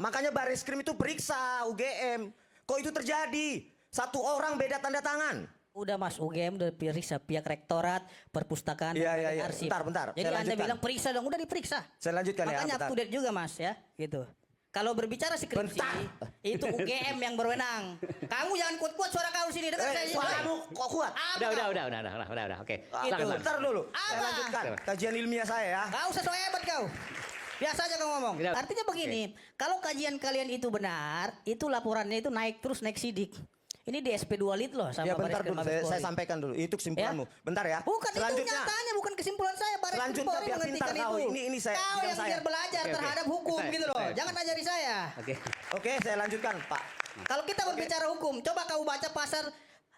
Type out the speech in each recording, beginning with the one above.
Makanya Bareskrim itu periksa UGM. Kok itu terjadi? Satu orang beda tanda tangan. Udah Mas, UGM udah periksa pihak rektorat, perpustakaan, Iya. arsip. Bentar. Jadi Anda bilang periksa dong, udah diperiksa. Saya lanjutkan. Makanya up to date juga Mas ya, gitu. Kalau berbicara skripsi, itu UGM yang berwenang. Kamu jangan kuat-kuat suara kau sini, dengar saya. Suaramu kok kuat? Udah. Oke. Itu. Bentar dulu. Saya lanjutkan kajian ilmiah saya ya. Gak usah so hebat kau. Biasa aja kau ngomong. Artinya begini, kalau kajian kalian itu benar, itu laporannya itu naik sidik. Ini di SP2 Lit loh sama Ya bentar Bareskrim dulu, Mabes saya Polri. sampaikan dulu. Itu kesimpulanmu. Ya? Bentar ya. Bukan itu nyatanya, bukan kesimpulan saya. Bareskrim Selanjutnya Polri biar menghentikan pintar kau. itu. Ini saya, kau bidang yang saya. biar belajar terhadap hukum gitu loh. Jangan ajari saya. Oke, saya lanjutkan Pak. Kalau kita berbicara hukum, coba kau baca pasal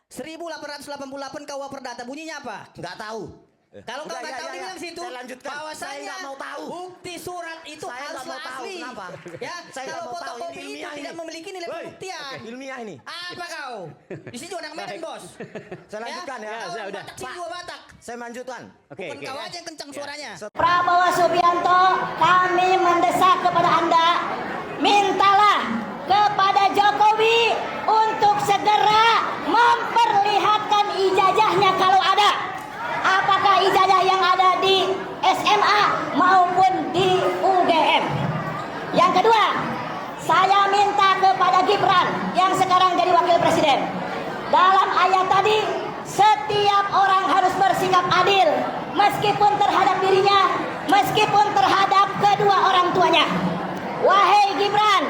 1888 KUH Perdata. Bunyinya apa? Nggak tahu. Kalau kau nggak tahu di dalam situ, saya lanjutkan. bahwasanya Saya nggak mau tahu. bukti surat itu Saya nggak mau haruslah tahu. asli. Kenapa? Ya, Saya nggak kalau mau tahu. fotokopi Ini itu ilmiah tidak ini. memiliki nilai Woi, pembuktian. ilmiah ini. Apa kau? Di sini anak Medan bos. Saya lanjutkan ya. Kau Batak sini dua Batak. Saya lanjutkan. Bukan kau aja yang kencang suaranya. Prabowo Subianto, kami mendesak kepada Anda, mintalah kepada Jokowi untuk segera memperlihatkan ijazahnya kalau ada. Apakah ijazah yang ada di SMA maupun di UGM. Yang kedua, saya minta kepada Gibran yang sekarang jadi wakil presiden. Dalam ayat tadi, setiap orang harus bersikap adil, meskipun terhadap dirinya, meskipun terhadap kedua orang tuanya. Wahai Gibran,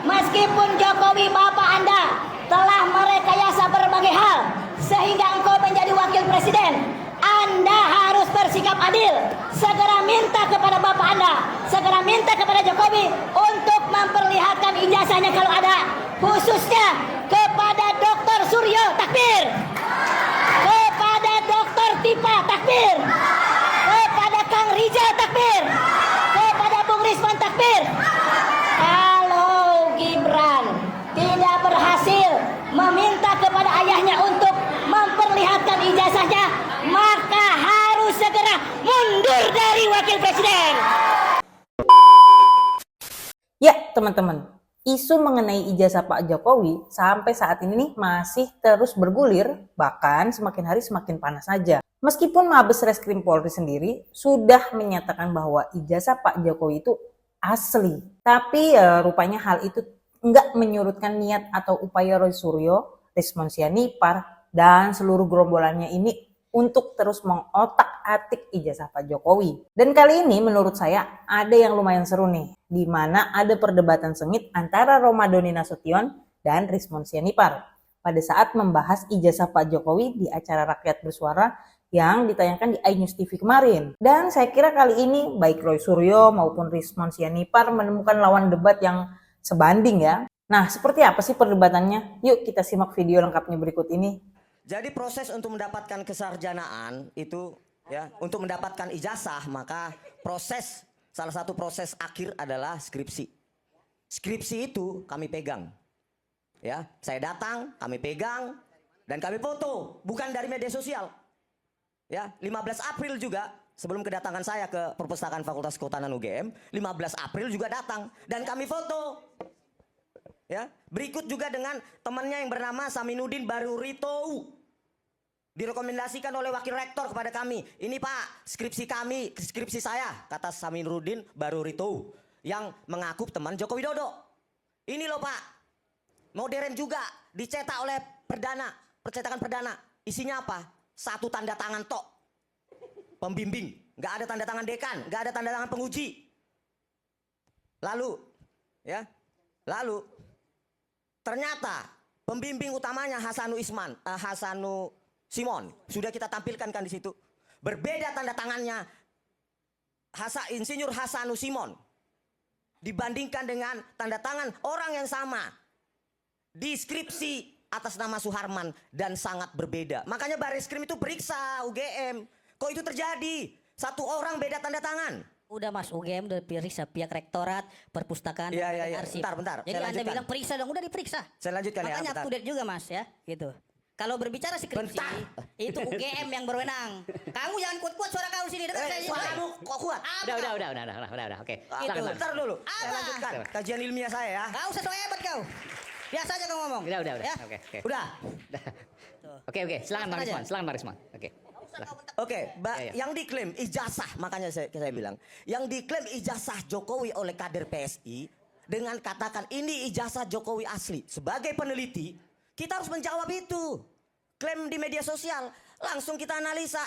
meskipun Jokowi bapak Anda telah merekayasa berbagai hal sehingga engkau menjadi wakil presiden, Anda harus bersikap adil. Segera minta kepada bapak Anda, segera minta kepada Jokowi untuk memperlihatkan ijazahnya kalau ada, khususnya kepada Dr. Suryo takbir, kepada Dr. Tipa takbir, kepada Kang Rijal takbir, kepada Bung Risman takbir. Kalau Gibran tidak berhasil meminta kepada ayahnya untuk memperlihatkan ijazahnya, maka harus segera mundur dari wakil presiden. Ya teman-teman, isu mengenai ijazah Pak Jokowi sampai saat ini nih masih terus bergulir, bahkan semakin hari semakin panas saja. Meskipun Mabes Reskrim Polri sendiri sudah menyatakan bahwa ijazah Pak Jokowi itu asli, tapi rupanya hal itu enggak menyurutkan niat atau upaya Roy Suryo, Rismon Sianipar, dan seluruh gerombolannya ini untuk terus mengotak-atik ijazah Pak Jokowi. Dan kali ini menurut saya ada yang lumayan seru nih, di mana ada perdebatan sengit antara Romadhoni Nasution dan Rismon Sianipar pada saat membahas ijazah Pak Jokowi di acara Rakyat Bersuara yang ditayangkan di iNews TV kemarin. Dan saya kira kali ini baik Roy Suryo maupun Rismon Sianipar menemukan lawan debat yang sebanding ya. Nah, seperti apa sih perdebatannya? Yuk kita simak video lengkapnya berikut ini. Jadi proses untuk mendapatkan kesarjanaan itu ya, untuk mendapatkan ijazah, maka salah satu proses akhir adalah skripsi. Skripsi itu kami pegang. Ya, saya datang, kami pegang dan kami foto, bukan dari media sosial. Ya, 15 April juga sebelum kedatangan saya ke Perpustakaan Fakultas Kehutanan UGM, 15 April juga datang dan kami foto. Ya, berikut juga dengan temannya yang bernama Saminuddin Barurito. Direkomendasikan oleh wakil rektor kepada kami. Ini Pak, skripsi saya, kata Saminuddin Barurito yang mengaku teman Joko Widodo. Ini loh Pak, modern juga, dicetak oleh percetakan perdana. Isinya apa? Satu tanda tangan tok. Pembimbing, nggak ada tanda tangan dekan, nggak ada tanda tangan penguji. Lalu ternyata pembimbing utamanya Hasanu Simon, sudah kita tampilkan kan di situ. Berbeda tanda tangannya Insinyur Hasanu Simon dibandingkan dengan tanda tangan orang yang sama di skripsi atas nama Suharman dan sangat berbeda. Makanya Bareskrim itu periksa UGM. Kok itu terjadi? Satu orang beda tanda tangan. Udah Mas, UGM udah periksa pihak rektorat, perpustakaan, Iya. arsip. Bentar. Jadi Anda bilang periksa dong, udah diperiksa. Saya lanjutkan ya. Makanya up to date juga Mas ya, gitu. Kalau berbicara skripsi, Bentar. itu UGM yang berwenang. Kamu jangan kuat-kuat suara kamu sini dekat saya. Suaramu kok kuat? Udah, oke. Ah, Silakan, Mas. bentar dulu. Saya Apa? lanjutkan kajian ilmiah saya ya. Kau usah so hebat kau. Biasa aja kau ngomong. Udah. Ya. Oke. Udah. Oke. Silakan Bang Aja. Risman. Silakan Bang Risman. Oke. Oke, Ya. yang diklaim ijazah, makanya saya bilang, yang diklaim ijazah Jokowi oleh kader PSI dengan katakan ini ijazah Jokowi asli. Sebagai peneliti, kita harus menjawab itu. Klaim di media sosial, langsung kita analisa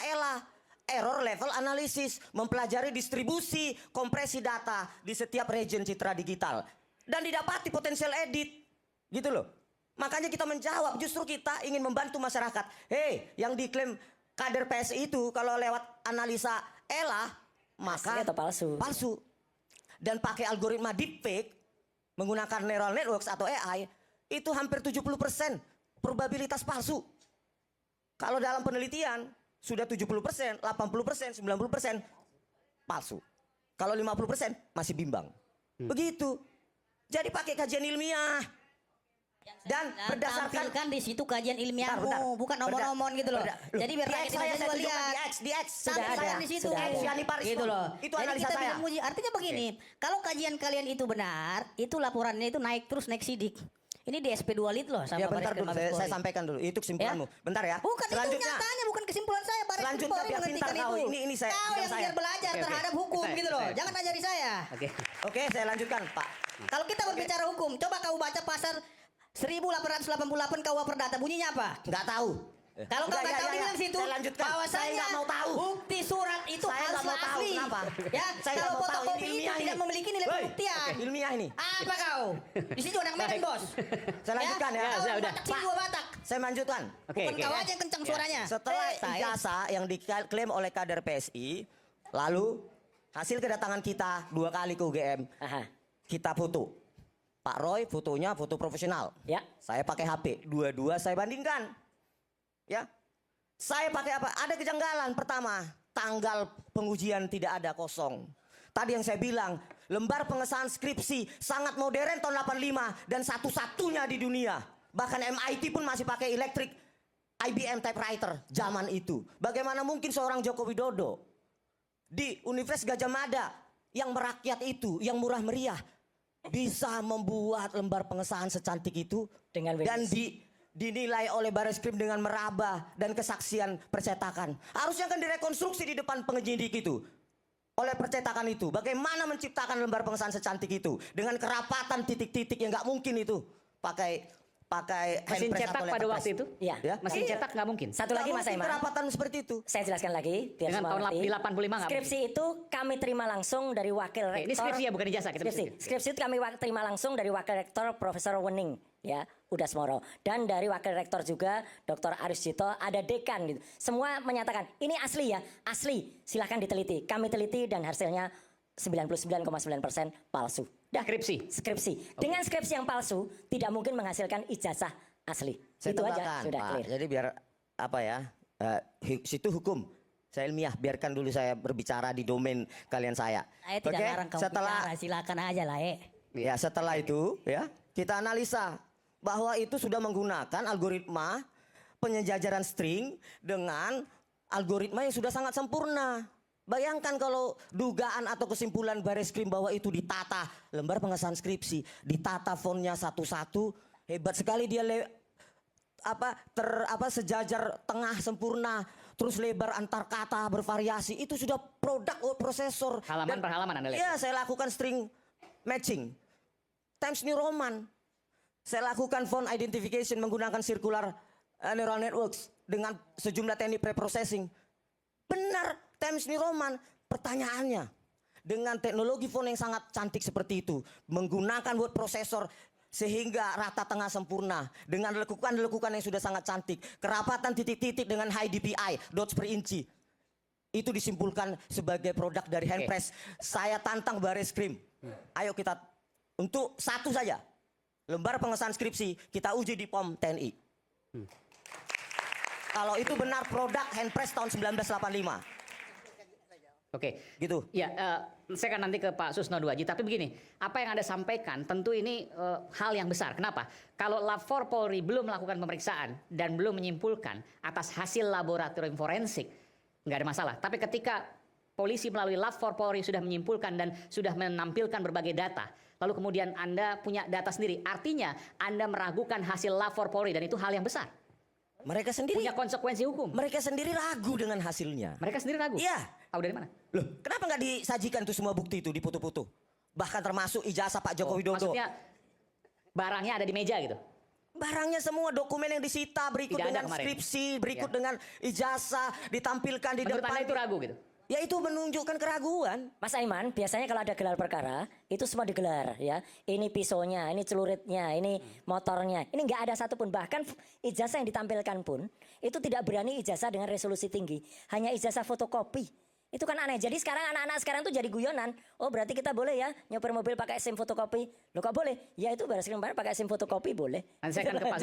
error level analisis, mempelajari distribusi, kompresi data di setiap region citra digital dan didapati potensial edit. Gitu loh. Makanya kita menjawab, justru kita ingin membantu masyarakat. Hei, yang diklaim kader PSI itu kalau lewat analisa maka Asli atau palsu? Palsu. Dan pakai algoritma deepfake menggunakan neural networks atau AI itu hampir 70% probabilitas palsu. Kalau dalam penelitian sudah 70%, 80%, 90% palsu. Kalau 50% masih bimbang. Begitu. Jadi pakai kajian ilmiah. Dan berdasarkan tampilkan di situ kajian ilmiahmu, Bentar. bukan omong-omong gitu loh. Jadi biar Di rakyat X saya Indonesia juga tunjukkan, lihat. di X sudah Tampilkan ada. di situ. Sudah ada. Yani Paris Gitu loh. Itu Jadi analisa kita saya. bisa menguji. Artinya begini, kalau kajian kalian itu benar, itu laporannya itu naik terus naik sidik. Ini di SP2 Lit loh sama Ya bentar Baris dulu, Krim Mabes saya Polri. sampaikan dulu. Itu kesimpulanmu. Ya? Bentar ya. Bukan itu Selanjutnya. nyatanya, bukan kesimpulan saya. Baris Krim Selanjutnya, Polri biar pintar menghentikan kau. itu. Ini saya, Kau bidang yang saya. biar belajar Oke. terhadap hukum Saya, gitu loh. saya. Jangan ajari saya. Oke. Oke, saya lanjutkan, Pak. Kalau kita berbicara hukum, coba kau baca pasal 1888 KUH Perdata, bunyinya apa? Nggak tahu. Kalau kau Udah, nggak ya, tahu ya, bilang ya. situ Saya lanjutkan. Saya bahwasanya nggak mau tahu. bukti surat itu Saya harus nggak mau tahu. asli. Kenapa? Ya, Saya nggak kalau mau tahu. Ini fotokopi itu ilmiah tidak ini. memiliki nilai Woi, pembuktian. oke, ilmiah ini. Apa kau? Di sini orang Medan, Bos. Saya lanjutkan ya. Kau Ya, udah. Batak sini, gua Batak. Saya lanjutkan. Oke. Bukan kau aja yang kencang suaranya. Setelah Saya. ijazah yang diklaim oleh kader PSI, lalu hasil kedatangan kita 2 kali ke UGM, Aha. kita foto. Pak Roy fotonya foto profesional. Ya. Saya pakai HP. Dua-dua saya bandingkan. Ya. Saya pakai apa? Ada kejanggalan. Pertama, tanggal pengujian tidak ada, kosong. Tadi yang saya bilang, lembar pengesahan skripsi sangat modern tahun 85 dan satu-satunya di dunia. Bahkan MIT pun masih pakai elektrik IBM typewriter zaman itu. Bagaimana mungkin seorang Joko Widodo di Universitas Gajah Mada yang merakyat itu, yang murah meriah, bisa membuat lembar pengesahan secantik itu Dengan bebas. dan dinilai oleh Baris Krim dengan meraba dan kesaksian percetakan. Harusnya kan direkonstruksi di depan penyidik itu. Oleh percetakan itu. Bagaimana menciptakan lembar pengesahan secantik itu. Dengan kerapatan titik-titik yang nggak mungkin itu. Pakai Mesin handpress cetak atau pada letterpress. waktu itu? Iya. Ya? Mesin Iya. cetak nggak mungkin. Satu lagi Nggak Mas mungkin Aiman. kerapatan seperti itu. Saya jelaskan lagi biar Dengan semua tahun ngerti. di 85 nggak Skripsi itu kami terima langsung dari wakil Oke, rektor. ini skripsi ya, bukan ijazah, kita Skripsi. skripsi. Skripsi itu kami terima langsung dari wakil rektor Profesor Wening ya, Udasmoro, dan dari wakil rektor juga Dr. Aris Jito, ada dekan gitu. Semua menyatakan ini asli ya, asli. Silahkan diteliti. Kami teliti dan hasilnya 99,9% palsu. Dah. Skripsi. Skripsi. Dengan skripsi yang palsu tidak mungkin menghasilkan ijazah asli. Saya Itu aja tambahkan, sudah Pak. clear. Jadi biar apa ya? Situ hukum. Saya ilmiah, biarkan dulu saya berbicara di domain kalian saya. Saya tidak Oke? larang kau Setelah bicara, silakan aja lah ya setelah itu ya kita analisa bahwa itu sudah menggunakan algoritma penyejajaran string dengan algoritma yang sudah sangat sempurna. Bayangkan kalau dugaan atau kesimpulan Baris Krim bahwa itu ditata lembar pengesahan skripsi, ditata fontnya satu-satu, hebat sekali dia sejajar tengah sempurna, terus lebar antar kata bervariasi, itu sudah produk prosesor. Halaman per halaman Anda lihat? Iya, saya lakukan string matching. Times New Roman. Saya lakukan font identification menggunakan circular neural networks dengan sejumlah teknik preprocessing. Benar, Times New Roman. Pertanyaannya, dengan teknologi font yang sangat cantik seperti itu, menggunakan word processor sehingga rata tengah sempurna, dengan lekukan-lekukan yang sudah sangat cantik, kerapatan titik-titik dengan high DPI, dots per inci, itu disimpulkan sebagai produk dari handpress. Saya tantang Baris Krim. Ayo kita untuk satu saja lembar pengesahan skripsi kita uji di POM TNI. Kalau itu benar produk handpress tahun 1985. Oke. Gitu. Ya, saya akan nanti ke Pak Susno 2 Haji. Tapi begini, apa yang Anda sampaikan tentu ini hal yang besar. Kenapa? Kalau Lab4 Polri belum melakukan pemeriksaan dan belum menyimpulkan atas hasil laboratorium forensik, nggak ada masalah. Tapi ketika polisi melalui Lab4 Polri sudah menyimpulkan dan sudah menampilkan berbagai data, lalu kemudian Anda punya data sendiri, artinya Anda meragukan hasil Lab4 Polri dan itu hal yang besar. Mereka sendiri Punya konsekuensi hukum. mereka sendiri ragu dengan hasilnya. Mereka sendiri ragu. Iya. Tahu dari mana? Loh, kenapa nggak disajikan tuh semua bukti itu dipoto-foto? Bahkan termasuk ijazah Pak Joko Widodo. Maksudnya barangnya ada di meja gitu. Barangnya semua dokumen yang disita berikut Tidak ada dengan kemarin. skripsi, berikut Ya. dengan ijazah ditampilkan di Menurut depan. Anda itu ragu gitu. Ya itu menunjukkan keraguan. Mas Aiman, biasanya kalau ada gelar perkara, itu semua digelar ya. Ini pisaunya, ini celuritnya, ini motornya. Ini nggak ada satupun. Bahkan ijazah yang ditampilkan pun, itu tidak berani ijazah dengan resolusi tinggi. Hanya ijazah fotokopi. Itu kan aneh. Jadi sekarang anak-anak sekarang tuh jadi guyonan. Oh berarti kita boleh ya nyopir mobil pakai SIM fotokopi. Loh kok boleh? Ya itu baris krim pakai SIM fotokopi boleh. Nanti saya akan ke Pak